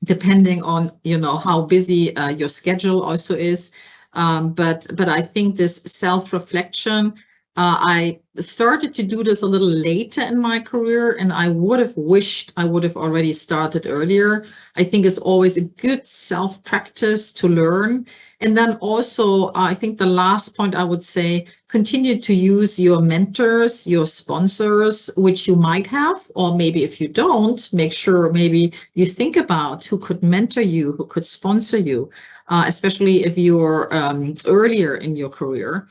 depending on, you know, how busy your schedule also is. But I think this self-reflection, I started to do this a little later in my career, and I would have wished I would have already started earlier. I think it's always a good self-practice to learn. And then also, I think the last point I would say, continue to use your mentors, your sponsors, which you might have, or maybe if you don't, make sure maybe you think about who could mentor you, who could sponsor you, especially if you're earlier in your career.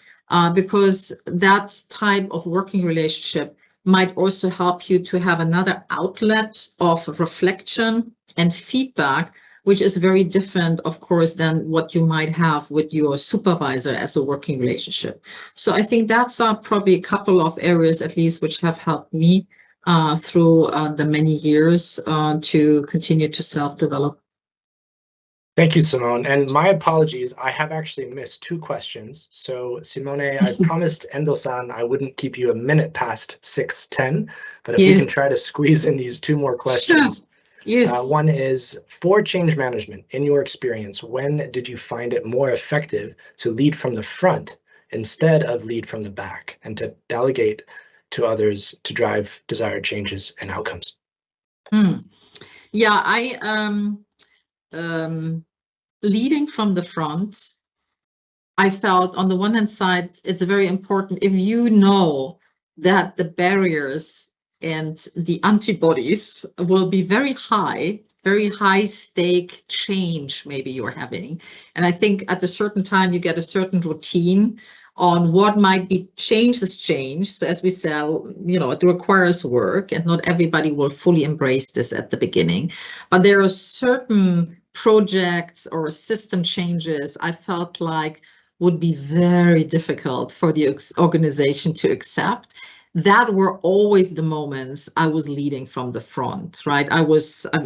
Because that type of working relationship might also help you to have another outlet of reflection and feedback, which is very different, of course, than what you might have with your supervisor as a working relationship. So I think that's probably a couple of areas, at least, which have helped me through the many years to continue to self-develop. Thank you, Simone. And my apologies, I have actually missed 2 questions. So Simone, I promised Endo-san I wouldn't keep you a minute past 6:10, but if we can try to squeeze in these 2 more questions. Sure. Yes. One is, for change management, in your experience, when did you find it more effective to lead from the front instead of lead from the back, and to delegate to others to drive desired changes and outcomes? Yeah, leading from the front, I felt on the one hand side, it's very important if you know that the barriers and the antibodies will be very high stake change maybe you're having. And I think at a certain time you get a certain routine on what might be change. So as we said, you know, it requires work, and not everybody will fully embrace this at the beginning. But there are certain projects or system changes I felt like would be very difficult for the organization to accept. That were always the moments I was leading from the front, right? I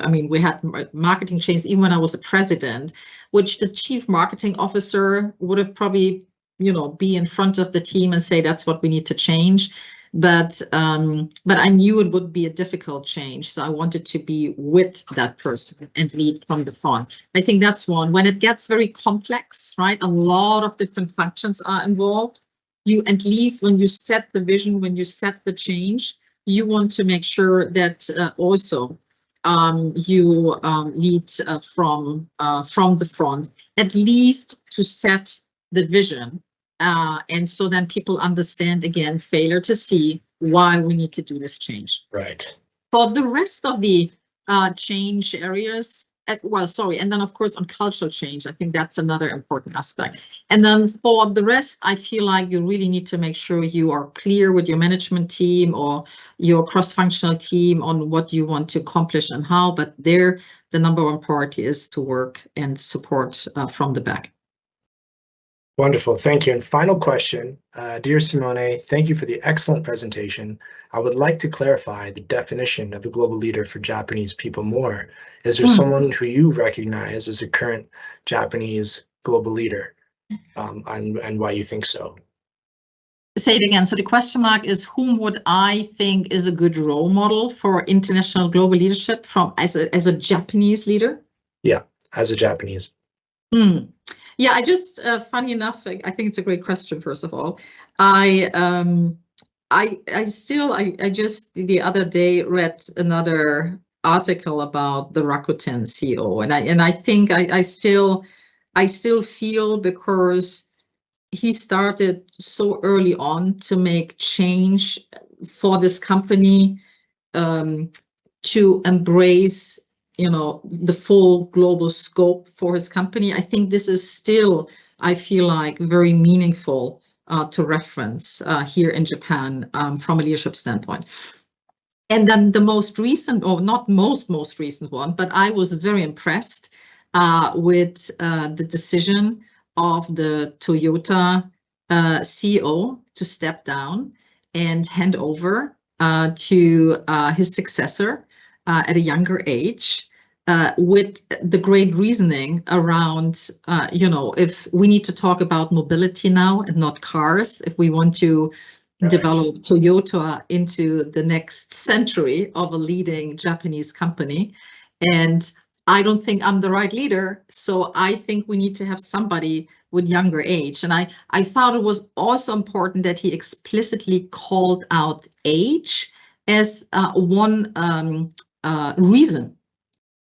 mean, we had marketing changes even when I was a president, which the chief marketing officer would have probably, you know, be in front of the team and say, that's what we need to change. But I knew it would be a difficult change. So I wanted to be with that person and lead from the front. I think that's one. When it gets very complex, right? A lot of different functions are involved. You, at least when you set the vision, when you set the change, you want to make sure that also you lead from the front, at least to set the vision. And so then people understand, again, failure to see why we need to do this change. Right. For the rest of the change areas, and then of course on cultural change, I think that's another important aspect. And then for the rest, I feel like you really need to make sure you are clear with your management team or your cross-functional team on what you want to accomplish and how, but there, the number one priority is to work and support from the back. Wonderful, thank you. And final question, dear Simone, thank you for the excellent presentation. I would like to clarify the definition of a global leader for Japanese people more. Is there someone who you recognize as a current Japanese global leader, and why you think so? Say it again. So the question mark is, whom would I think is a good role model for international global leadership as a Japanese leader? Yeah, as a Japanese. Yeah, I just, funny enough, I think it's a great question, first of all. I just the other day read another article about the Rakuten CEO, and I think I still feel, because he started so early on to make change for this company, to embrace, the full global scope for his company. I think this is still, I feel like, very meaningful to reference here in Japan, from a leadership standpoint. And then the most recent, or not most recent one, but I was very impressed with the decision of the Toyota CEO to step down and hand over to his successor at a younger age, with the great reasoning around, if we need to talk about mobility now and not cars, if we want to develop Toyota into the next century of a leading Japanese company. And I don't think I'm the right leader, so I think we need to have somebody with younger age. And I thought it was also important that he explicitly called out age as one reason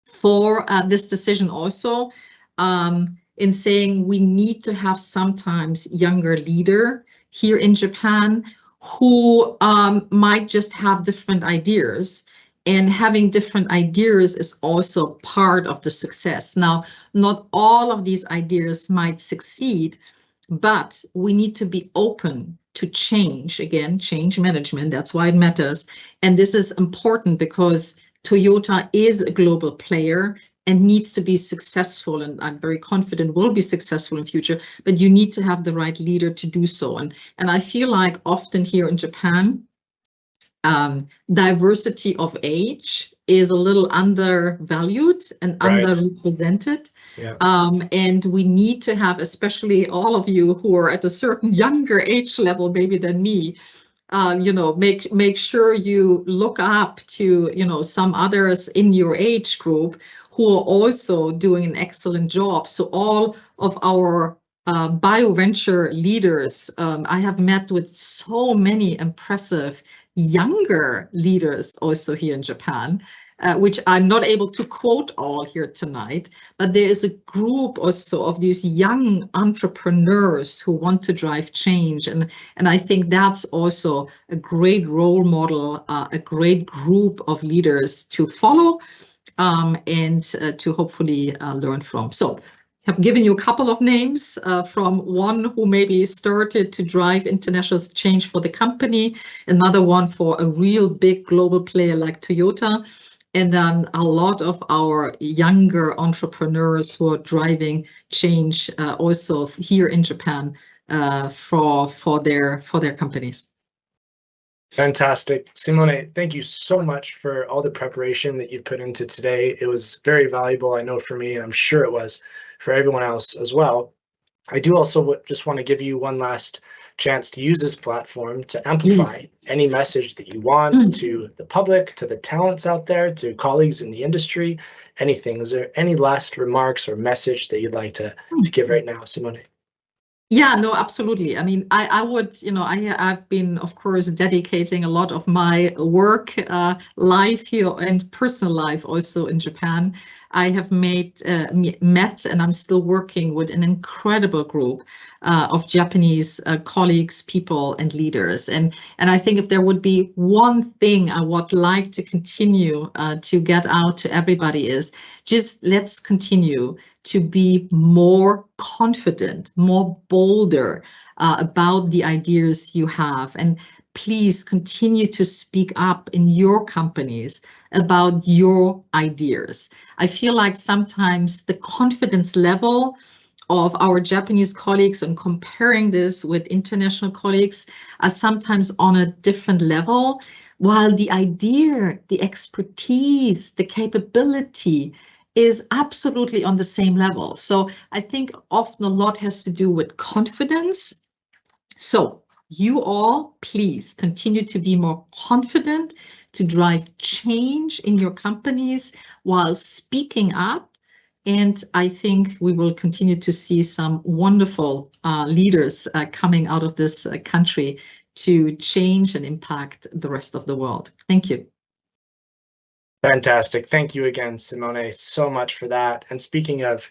for this decision also, in saying we need to have sometimes younger leader here in Japan who might just have different ideas. And having different ideas is also part of the success. Now, not all of these ideas might succeed, but we need to be open to change. Again, change management, that's why it matters. And this is important because Toyota is a global player and needs to be successful, and I'm very confident will be successful in future, but you need to have the right leader to do so. And I feel like often here in Japan, diversity of age is a little undervalued and underrepresented. Yeah. And we need to have, especially all of you who are at a certain younger age level maybe than me, make sure you look up to, some others in your age group who are also doing an excellent job. So all of our bioventure leaders, I have met with so many impressive younger leaders also here in Japan, which I'm not able to quote all here tonight, but there is a group also of these young entrepreneurs who want to drive change. And I think that's also a great role model, a great group of leaders to follow, and to hopefully learn from. So I've given you a couple of names, from one who maybe started to drive international change for the company, another one for a real big global player like Toyota, and then a lot of our younger entrepreneurs who are driving change also here in Japan for their companies. Fantastic. Simone, thank you so much for all the preparation that you've put into today. It was very valuable, I know, for me, and I'm sure it was for everyone else as well. I do also just want to give you one last chance to use this platform to amplify any message that you want to the public, to the talents out there, to colleagues in the industry, anything. Is there any last remarks or message that you'd like to give right now, Simone? Yeah, no, absolutely. I mean, I would, I've been, of course, dedicating a lot of my work life here and personal life also in Japan. I have met, and I'm still working with an incredible group of Japanese colleagues, people, and leaders. And I think if there would be one thing I would like to continue to get out to everybody is just let's continue to be more confident, more bolder about the ideas you have. And please continue to speak up in your companies about your ideas. I feel like sometimes the confidence level of our Japanese colleagues, and comparing this with international colleagues, are sometimes on a different level, while the idea, the expertise, the capability is absolutely on the same level. So I think often a lot has to do with confidence. So you all, please continue to be more confident, to drive change in your companies while speaking up And I think we will continue to see some wonderful leaders coming out of this country to change and impact the rest of the world. Thank you. Fantastic. Thank you again, Simone, so much for that. And speaking of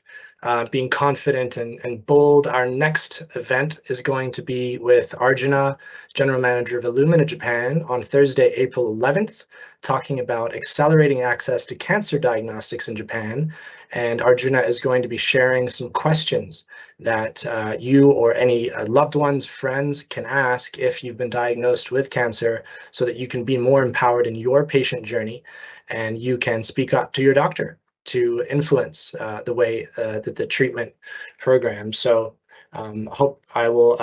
being confident and bold, our next event is going to be with Arjuna, General Manager of Illumina Japan, on Thursday, April 11th, talking about accelerating access to cancer diagnostics in Japan. And Arjuna is going to be sharing some questions that you or any loved ones, friends can ask if you've been diagnosed with cancer, so that you can be more empowered in your patient journey and you can speak up to your doctor to influence the way that the treatment program. So hope I will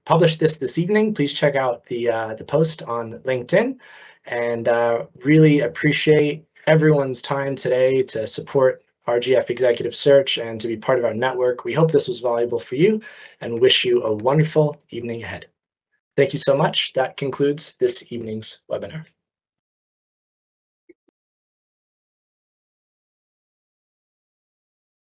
publish this evening. Please check out the post on LinkedIn, and really appreciate everyone's time today to support RGF Executive Search and to be part of our network. We hope this was valuable for you and wish you a wonderful evening ahead. Thank you so much. That concludes this evening's webinar.